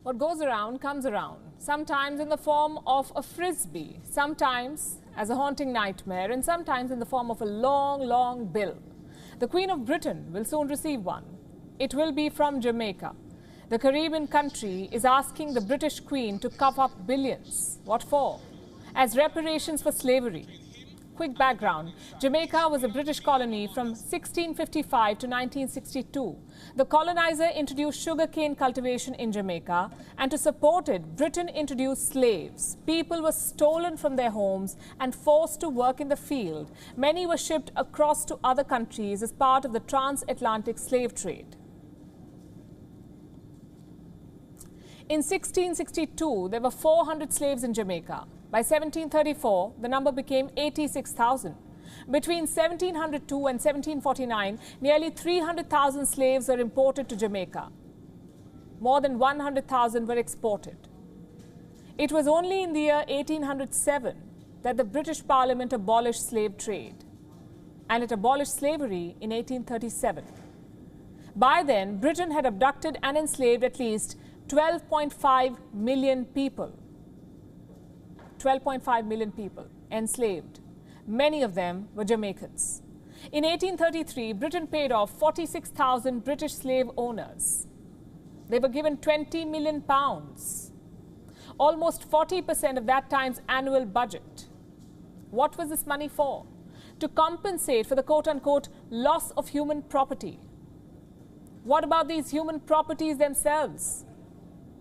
What goes around comes around, sometimes in the form of a frisbee, sometimes as a haunting nightmare, and sometimes in the form of a long, long bill. The Queen of Britain will soon receive one. It will be from Jamaica. The Caribbean country is asking the British Queen to cough up billions. What for? As reparations for slavery. Quick background. Jamaica was a British colony from 1655 to 1962. The colonizer introduced sugarcane cultivation in Jamaica, and to support it, Britain introduced slaves. People were stolen from their homes and forced to work in the field. Many were shipped across to other countries as part of the transatlantic slave trade. In 1662, there were 400 slaves in Jamaica. By 1734, the number became 86,000. Between 1702 and 1749, nearly 300,000 slaves were imported to Jamaica. More than 100,000 were exported. It was only in the year 1807 that the British Parliament abolished slave trade, and it abolished slavery in 1837. By then, Britain had abducted and enslaved at least 12.5 million people. 12.5 million people enslaved. Many of them were Jamaicans. In 1833, Britain paid off 46,000 British slave owners. They were given £20 million, almost 40% of that time's annual budget. What was this money for? To compensate for the quote-unquote loss of human property. What about these human properties themselves?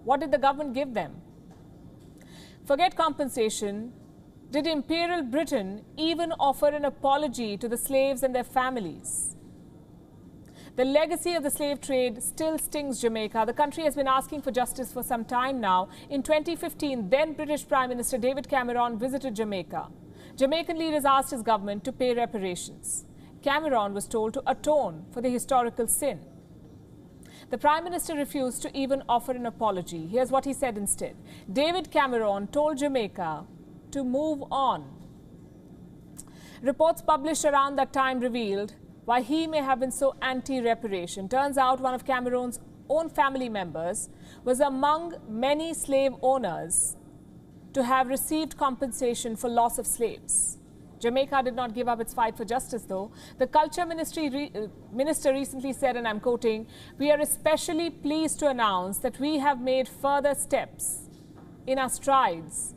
What did the government give them? Forget compensation. Did Imperial Britain even offer an apology to the slaves and their families? The legacy of the slave trade still stings Jamaica. The country has been asking for justice for some time now. In 2015, then British Prime Minister David Cameron visited Jamaica. Jamaican leaders asked his government to pay reparations. Cameron was told to atone for the historical sin. The Prime Minister refused to even offer an apology. Here's what he said instead. David Cameron told Jamaica to move on. Reports published around that time revealed why he may have been so anti-reparation. Turns out one of Cameron's own family members was among many slave owners to have received compensation for loss of slaves. Jamaica did not give up its fight for justice, though. The Culture Minister recently said, and I'm quoting, "We are especially pleased to announce that we have made further steps in our strides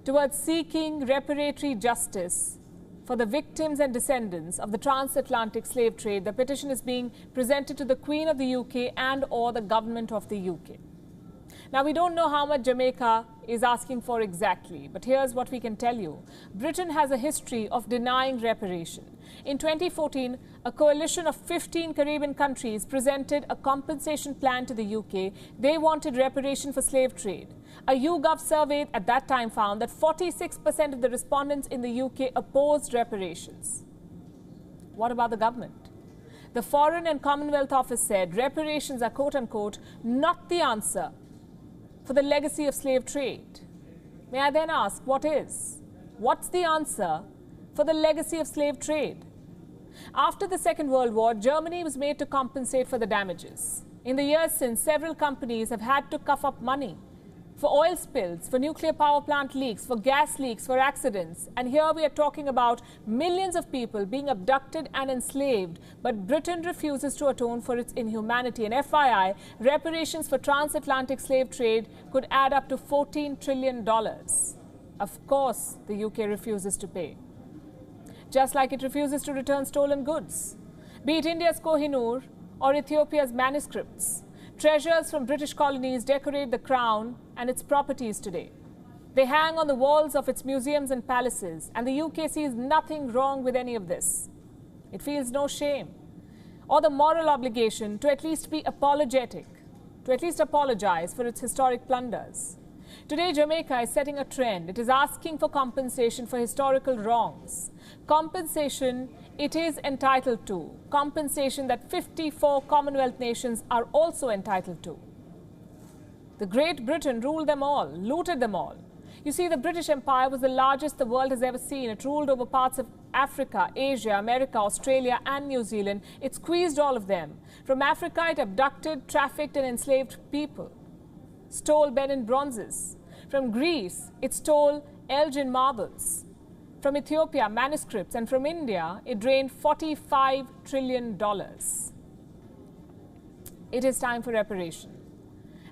towards seeking reparatory justice for the victims and descendants of the transatlantic slave trade. The petition is being presented to the Queen of the UK and/or the government of the UK." Now, we don't know how much Jamaica is asking for exactly, but here's what we can tell you. Britain has a history of denying reparation. In 2014, a coalition of 15 Caribbean countries presented a compensation plan to the UK. They wanted reparation for slave trade. A YouGov survey at that time found that 46% of the respondents in the UK opposed reparations. What about the government? The Foreign and Commonwealth Office said reparations are quote-unquote not the answer for the legacy of slave trade. May I then ask, what is? What's the answer for the legacy of slave trade? After the Second World War, Germany was made to compensate for the damages. In the years since, several companies have had to cough up money for oil spills, for nuclear power plant leaks, for gas leaks, for accidents. And here we are talking about millions of people being abducted and enslaved, but Britain refuses to atone for its inhumanity. And FYI, reparations for transatlantic slave trade could add up to $14 trillion. Of course, the UK refuses to pay. Just like it refuses to return stolen goods, be it India's Kohinoor or Ethiopia's manuscripts. Treasures from British colonies decorate the crown and its properties today. They hang on the walls of its museums and palaces, and the UK sees nothing wrong with any of this. It feels no shame or the moral obligation to at least be apologetic, to at least apologize for its historic plunders. Today, Jamaica is setting a trend. It is asking for compensation for historical wrongs. Compensation it is entitled to. Compensation that 54 Commonwealth nations are also entitled to. The Great Britain ruled them all, looted them all. You see, the British Empire was the largest the world has ever seen. It ruled over parts of Africa, Asia, America, Australia and New Zealand. It squeezed all of them. From Africa, it abducted, trafficked and enslaved people. stole Benin bronzes. From Greece, it stole Elgin marbles. From Ethiopia, manuscripts. And from India, it drained $45 trillion. It is time for reparation.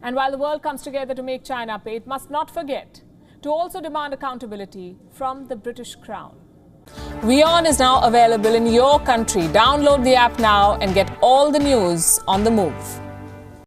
And while the world comes together to make China pay, it must not forget to also demand accountability from the British Crown. WION is now available in your country. Download the app now and get all the news on the move.